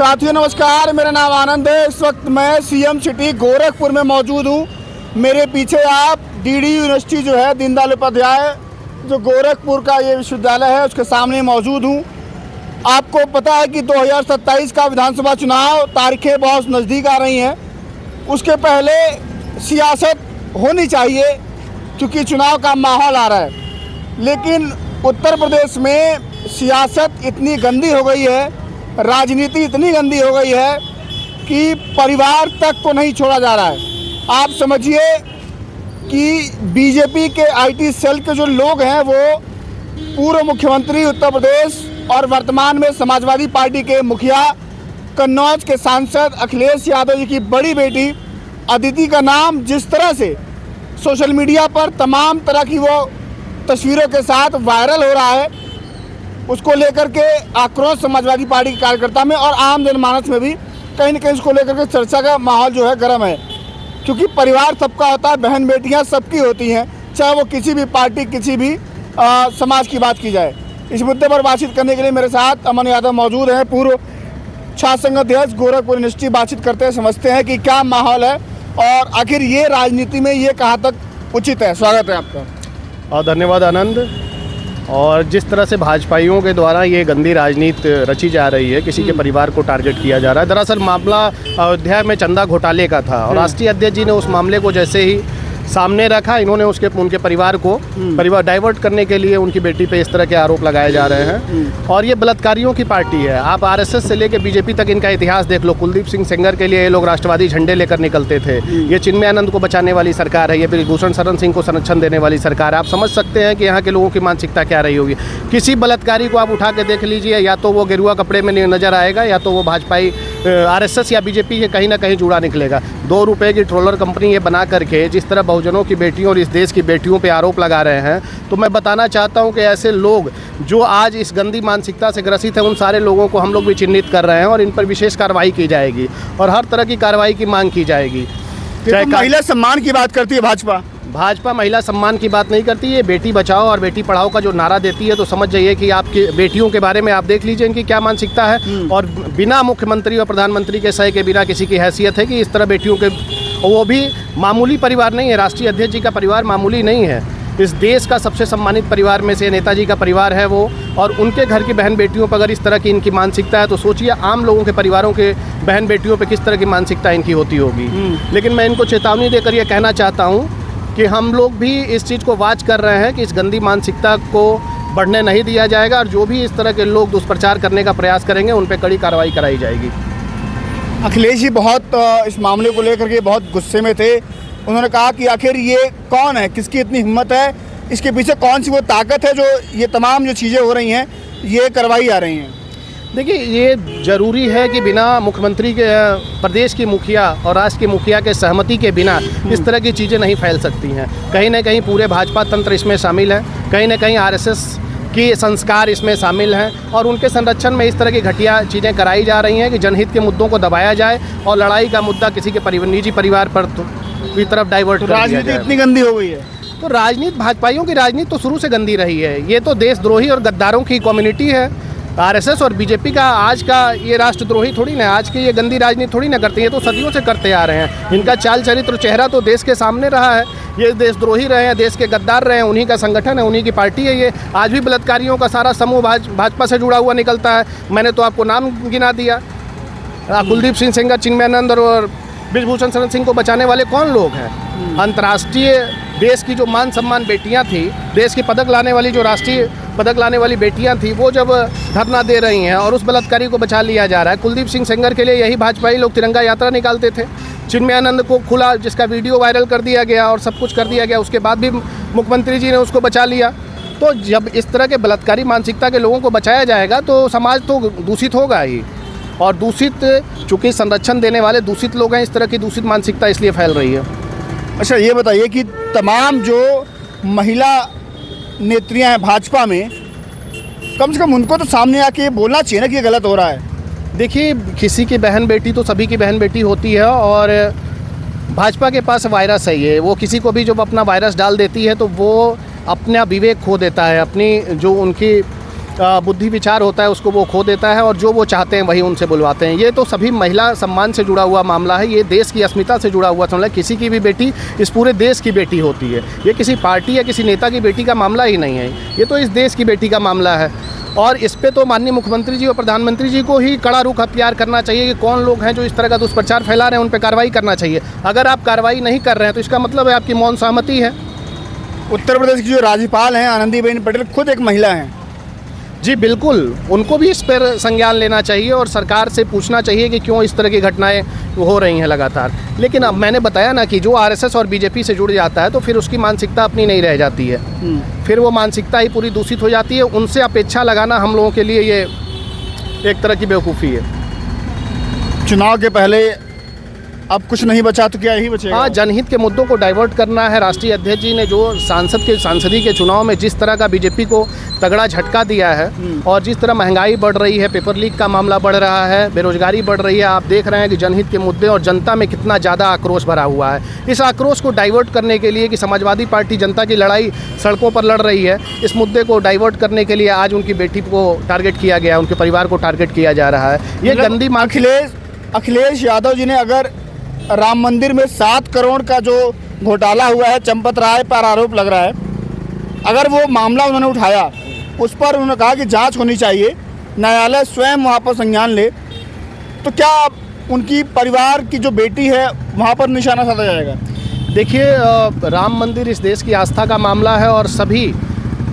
साथियों नमस्कार, मेरा नाम आनंद है। इस वक्त मैं सीएम सिटी गोरखपुर में मौजूद हूँ। मेरे पीछे आप डीडी यूनिवर्सिटी जो है दीनदयाल उपाध्याय जो गोरखपुर का ये विश्वविद्यालय है उसके सामने मौजूद हूँ। आपको पता है कि 2027 का विधानसभा चुनाव तारीखें बहुत नज़दीक आ रही हैं। उसके पहले सियासत होनी चाहिए क्योंकि चुनाव का माहौल आ रहा है, लेकिन उत्तर प्रदेश में सियासत इतनी गंदी हो गई है, राजनीति इतनी गंदी हो गई है कि परिवार तक को नहीं छोड़ा जा रहा है। आप समझिए कि बीजेपी के आईटी सेल के जो लोग हैं वो पूर्व मुख्यमंत्री उत्तर प्रदेश और वर्तमान में समाजवादी पार्टी के मुखिया कन्नौज के सांसद अखिलेश यादव जी की बड़ी बेटी अदिति का नाम जिस तरह से सोशल मीडिया पर तमाम तरह की वो तस्वीरों के साथ वायरल हो रहा है, उसको लेकर के आक्रोश समाजवादी पार्टी के कार्यकर्ता में और आम जनमानस में भी कहीं न कहीं उसको लेकर के चर्चा का माहौल जो है गर्म है। क्योंकि परिवार सबका होता है, बहन बेटियां सबकी होती हैं, चाहे वो किसी भी पार्टी किसी भी समाज की बात की जाए। इस मुद्दे पर बातचीत करने के लिए मेरे साथ अमन यादव मौजूद हैं, पूर्व छात्र संघ अध्यक्ष गोरखपुर यूनिवर्सिटी। बातचीत करते हैं, समझते हैं कि क्या माहौल है और आखिर ये राजनीति में ये कहाँ तक उचित है। स्वागत है आपका। और धन्यवाद आनंद। और जिस तरह से भाजपाइयों के द्वारा ये गंदी राजनीति रची जा रही है, किसी के परिवार को टारगेट किया जा रहा है। दरअसल मामला अयोध्या में चंदा घोटाले का था और राष्ट्रीय अध्यक्ष जी ने उस मामले को जैसे ही सामने रखा, इन्होंने उनके परिवार को डाइवर्ट करने के लिए उनकी बेटी पे इस तरह के आरोप लगाए जा रहे हैं। और ये बलात्कारियों की पार्टी है। आप आरएसएस से लेकर बीजेपी तक इनका इतिहास देख लो। कुलदीप सिंह सेंगर के लिए ये लोग राष्ट्रवादी झंडे लेकर निकलते थे। ये चिन्मयानंद को बचाने वाली सरकार है, ये ब्रिजभूषण शरण सिंह को संरक्षण देने वाली सरकार है। आप समझ सकते हैं कि यहाँ के लोगों की मानसिकता क्या रही होगी। किसी बलात्कारी को आप उठा के देख लीजिए, या तो वो गेरुआ कपड़े में नजर आएगा या तो वो भाजपाई आरएसएस या बीजेपी के कहीं ना कहीं जुड़ा निकलेगा। 2 रुपये की ट्रोलर कंपनी ये बना करके जिस तरह बहुजनों की बेटियों और इस देश की बेटियों पे आरोप लगा रहे हैं, तो मैं बताना चाहता हूं कि ऐसे लोग जो आज इस गंदी मानसिकता से ग्रसित हैं, उन सारे लोगों को हम लोग भी चिन्हित कर रहे हैं और इन पर विशेष कार्रवाई की जाएगी और हर तरह की कार्रवाई की मांग की जाएगी। चाहे महिला सम्मान की बात करती है भाजपा महिला सम्मान की बात नहीं करती है। बेटी बचाओ और बेटी पढ़ाओ का जो नारा देती है, तो समझ जाइए कि आपकी बेटियों के बारे में आप देख लीजिए इनकी क्या मानसिकता है। और बिना मुख्यमंत्री और प्रधानमंत्री के सही के बिना किसी की हैसियत है कि इस तरह बेटियों के, वो भी मामूली परिवार नहीं है। राष्ट्रीय अध्यक्ष जी का परिवार मामूली नहीं है। इस देश का सबसे सम्मानित परिवार में से नेताजी का परिवार है वो, और उनके घर की बहन बेटियों पर अगर इस तरह की इनकी मानसिकता है तो सोचिए आम लोगों के परिवारों के बहन बेटियों पर किस तरह की मानसिकता इनकी होती होगी। लेकिन मैं इनको चेतावनी देकर यह कहना चाहता हूँ कि हम लोग भी इस चीज़ को वाच कर रहे हैं कि इस गंदी मानसिकता को बढ़ने नहीं दिया जाएगा और जो भी इस तरह के लोग दुष्प्रचार करने का प्रयास करेंगे उन पर कड़ी कार्रवाई कराई जाएगी। अखिलेश जी बहुत इस मामले को लेकर के बहुत गुस्से में थे। उन्होंने कहा कि आखिर ये कौन है, किसकी इतनी हिम्मत है, इसके पीछे कौन सी वो ताकत है जो ये तमाम जो चीज़ें हो रही हैं ये करवाई जा रही हैं। देखिए, ये ज़रूरी है कि बिना मुख्यमंत्री के, प्रदेश की मुखिया और राष्ट्र के मुखिया के सहमति के बिना इस तरह की चीज़ें नहीं फैल सकती हैं। कहीं ना कहीं पूरे भाजपा तंत्र इसमें शामिल है, कहीं ना कहीं आरएसएस की संस्कार इसमें शामिल हैं और उनके संरक्षण में इस तरह की घटिया चीज़ें कराई जा रही हैं कि जनहित के मुद्दों को दबाया जाए और लड़ाई का मुद्दा किसी के निजी परिवार पर की तरफ डाइवर्ट कर दिया जाए। राजनीति इतनी गंदी हो गई है तो राजनीति, भाजपाइयों की राजनीति तो शुरू से गंदी रही है। ये तो देशद्रोही और गद्दारों की कम्युनिटी है। आरएसएस और बीजेपी का आज का ये राष्ट्रद्रोही थोड़ी ना, आज की ये गंदी राजनीति थोड़ी ना करते हैं, ये तो सदियों से करते आ रहे हैं। इनका चाल चरित्र चेहरा तो देश के सामने रहा है। ये देशद्रोही रहे हैं, देश के गद्दार रहे हैं, उन्हीं का संगठन है, उन्हीं की पार्टी है ये। आज भी बलात्कारियों का सारा समूह भाजपा से जुड़ा हुआ निकलता है। मैंने तो आपको नाम गिना दिया। कुलदीप सिंह सेंगर, चिन्मयानंद और ब्रिजभूषण शरण सिंह को बचाने वाले कौन लोग हैं? अंतर्राष्ट्रीय देश की जो मान सम्मान बेटियां थी, देश की पदक लाने वाली, जो राष्ट्रीय पदक लाने वाली बेटियां थी, वो जब धरना दे रही हैं और उस बलात्कारी को बचा लिया जा रहा है। कुलदीप सिंह सेंगर के लिए यही भाजपाई लोग तिरंगा यात्रा निकालते थे। चिन्मयानंद को खुला, जिसका वीडियो वायरल कर दिया गया और सब कुछ कर दिया गया, उसके बाद भी मुख्यमंत्री जी ने उसको बचा लिया। तो जब इस तरह के बलात्कारी मानसिकता के लोगों को बचाया जाएगा तो समाज तो दूषित होगा ही। और दूषित, चूँकि संरक्षण देने वाले दूषित लोग हैं, इस तरह की दूषित मानसिकता इसलिए फैल रही है। अच्छा, ये बताइए कि तमाम जो महिला नेत्रियां हैं भाजपा में, कम से कम उनको तो सामने आके बोलना चाहिए ना कि ये गलत हो रहा है। देखिए, किसी की बहन बेटी तो सभी की बहन बेटी होती है और भाजपा के पास वायरस है ये। वो किसी को भी जब अपना वायरस डाल देती है तो वो अपना विवेक खो देता है, अपनी जो उनकी बुद्धि विचार होता है उसको वो खो देता है और जो वो चाहते हैं वही उनसे बुलवाते हैं। ये तो सभी महिला सम्मान से जुड़ा हुआ मामला है, ये देश की अस्मिता से जुड़ा हुआ मामला है। किसी की भी बेटी इस पूरे देश की बेटी होती है, ये किसी पार्टी या किसी नेता की बेटी का मामला ही नहीं है, ये तो इस देश की बेटी का मामला है। और इस पे तो माननीय मुख्यमंत्री जी और प्रधानमंत्री जी को ही कड़ा रुख अख्तियार करना चाहिए कि कौन लोग हैं जो इस तरह का दुष्प्रचार फैला रहे हैं, उन पर कार्रवाई करना चाहिए। अगर आप कार्रवाई नहीं कर रहे हैं तो इसका मतलब है आपकी मौन सहमति है। उत्तर प्रदेश की जो राज्यपाल हैं आनंदीबेन पटेल खुद एक महिला हैं। जी बिल्कुल, उनको भी इस पर संज्ञान लेना चाहिए और सरकार से पूछना चाहिए कि क्यों इस तरह की घटनाएं हो रही हैं लगातार। लेकिन अब मैंने बताया ना कि जो आरएसएस और बीजेपी से जुड़ जाता है तो फिर उसकी मानसिकता अपनी नहीं रह जाती है, फिर वो मानसिकता ही पूरी दूषित हो जाती है। उनसे अपेक्षा लगाना हम लोगों के लिए ये एक तरह की बेवकूफ़ी है। चुनाव के पहले अब कुछ नहीं बचा तो क्या यही बचेगा? हाँ, जनहित के मुद्दों को डाइवर्ट करना है। राष्ट्रीय अध्यक्ष जी ने जो सांसदी के चुनाव में जिस तरह का बीजेपी को तगड़ा झटका दिया है और जिस तरह महंगाई बढ़ रही है, पेपर लीक का मामला बढ़ रहा है, बेरोजगारी बढ़ रही है, आप देख रहे हैं कि जनहित के मुद्दे और जनता में कितना ज़्यादा आक्रोश भरा हुआ है। इस आक्रोश को डाइवर्ट करने के लिए कि समाजवादी पार्टी जनता की लड़ाई सड़कों पर लड़ रही है, इस मुद्दे को डाइवर्ट करने के लिए आज उनकी बेटी को टारगेट किया गया, उनके परिवार को टारगेट किया जा रहा है। ये गंदी अखिलेश यादव जी ने अगर राम मंदिर में 7 करोड़ का जो घोटाला हुआ है, चंपत राय पर आरोप लग रहा है, अगर वो मामला उन्होंने उठाया, उस पर उन्होंने कहा कि जांच होनी चाहिए, न्यायालय स्वयं वहाँ पर संज्ञान ले, तो क्या उनकी परिवार की जो बेटी है वहाँ पर निशाना साधा जाएगा? देखिए, राम मंदिर इस देश की आस्था का मामला है और सभी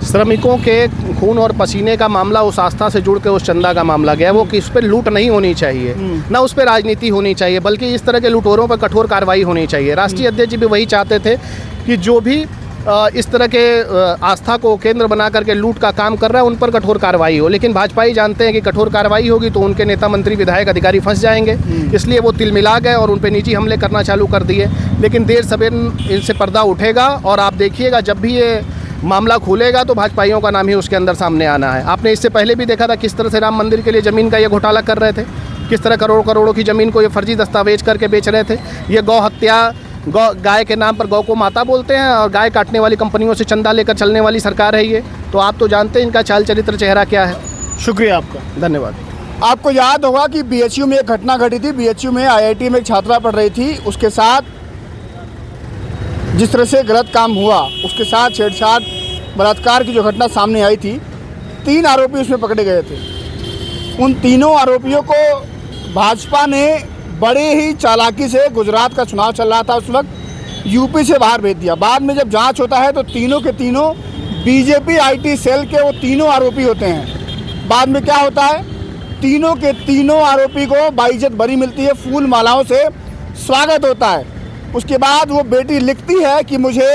श्रमिकों के खून और पसीने का मामला उस आस्था से जुड़ के उस चंदा का मामला गया। वो कि इस पर लूट नहीं होनी चाहिए, ना उस पर राजनीति होनी चाहिए, बल्कि इस तरह के लुटेरों पर कठोर कार्रवाई होनी चाहिए। राष्ट्रीय अध्यक्ष जी भी वही चाहते थे कि जो भी इस तरह के आस्था को केंद्र बना करके लूट का काम कर रहा है उन पर कठोर कार्रवाई हो। लेकिन भाजपा ही जानते हैं कि कठोर कार्रवाई होगी तो उनके नेता मंत्री विधायक अधिकारी फंस जाएंगे, इसलिए वो तिलमिला गए और उन पर निजी हमले करना चालू कर दिए। लेकिन देर सवेर इनसे पर्दा उठेगा और आप देखिएगा जब भी ये मामला खुलेगा तो भाजपाइयों का नाम ही उसके अंदर सामने आना है। आपने इससे पहले भी देखा था किस तरह से राम मंदिर के लिए ज़मीन का ये घोटाला कर रहे थे, किस तरह करोड़ों करोड़ों की ज़मीन को ये फर्जी दस्तावेज करके बेच रहे थे। ये गौ हत्या, गाय के नाम पर गौ को माता बोलते हैं और गाय काटने वाली कंपनियों से चंदा लेकर चलने वाली सरकार है ये। तो आप तो जानते हैं इनका चाल चरित्र चेहरा क्या है। शुक्रिया आपका, धन्यवाद। आपको याद होगा कि बीएचयू में एक घटना घटी थी। बीएचयू में IIT में एक छात्रा पढ़ रही थी, उसके साथ जिस तरह से गलत काम हुआ, उसके साथ छेड़छाड़ बलात्कार की जो घटना सामने आई थी, 3 आरोपी उसमें पकड़े गए थे। उन तीनों आरोपियों को भाजपा ने बड़े ही चालाकी से, गुजरात का चुनाव चल रहा था उस वक्त, यूपी से बाहर भेज दिया। बाद में जब जांच होता है तो तीनों के तीनों बीजेपी IT सेल के वो तीनों आरोपी होते हैं। बाद में क्या होता है, तीनों के तीनों आरोपी को बाइज्जत बरी मिलती है, फूल मालाओं से स्वागत होता है। उसके बाद वो बेटी लिखती है कि मुझे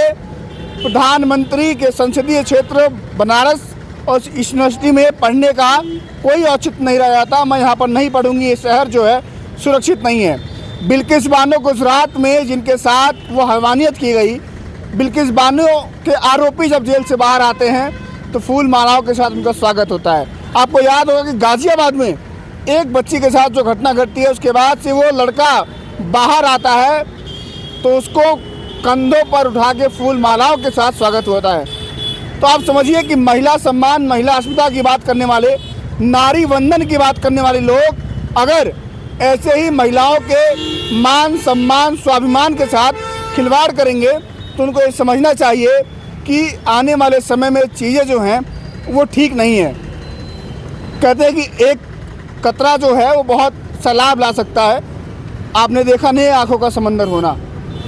प्रधानमंत्री के संसदीय क्षेत्र बनारस और इस यूनिवर्सिटी में पढ़ने का कोई औचित्य नहीं रह जाता, मैं यहाँ पर नहीं पढ़ूंगी, ये शहर जो है सुरक्षित नहीं है। बिल्किस बानो गुजरात में जिनके साथ वो हैवानियत की गई, बिल्किस बानो के आरोपी जब जेल से बाहर आते हैं तो फूल मालाओं के साथ उनका स्वागत होता है। आपको याद होगा कि गाजियाबाद में एक बच्ची के साथ जो घटना घटती है, उसके बाद से वो लड़का बाहर आता है तो उसको कंधों पर उठा के फूल मालाओं के साथ स्वागत होता है। तो आप समझिए कि महिला सम्मान, महिला अस्मिता की बात करने वाले, नारी वंदन की बात करने वाले लोग अगर ऐसे ही महिलाओं के मान सम्मान, स्वाभिमान के साथ खिलवाड़ करेंगे तो उनको ये समझना चाहिए कि आने वाले समय में चीज़ें जो हैं वो ठीक नहीं है। कहते हैं कि एक कतरा जो है वो बहुत सैलाब ला सकता है। आपने देखा नहीं आंखों का समंदर होना।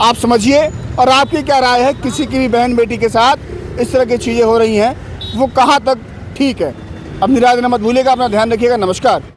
आप समझिए, और आपकी क्या राय है, किसी की भी बहन बेटी के साथ इस तरह की चीज़ें हो रही हैं, वो कहाँ तक ठीक है? अब निराश मत भूलिएगा, अपना ध्यान रखिएगा। नमस्कार।